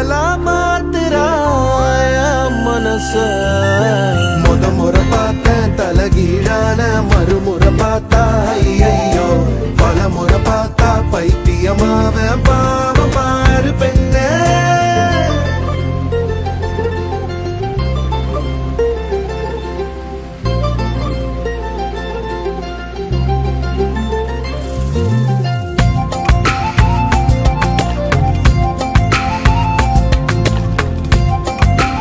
கடலா மாத்துறாய மனச முறை பார்த்தேன் தலகீழான மறுமுறை பார்த்தா ஐயோ பல முறை பார்த்தா பைத்தியமாவே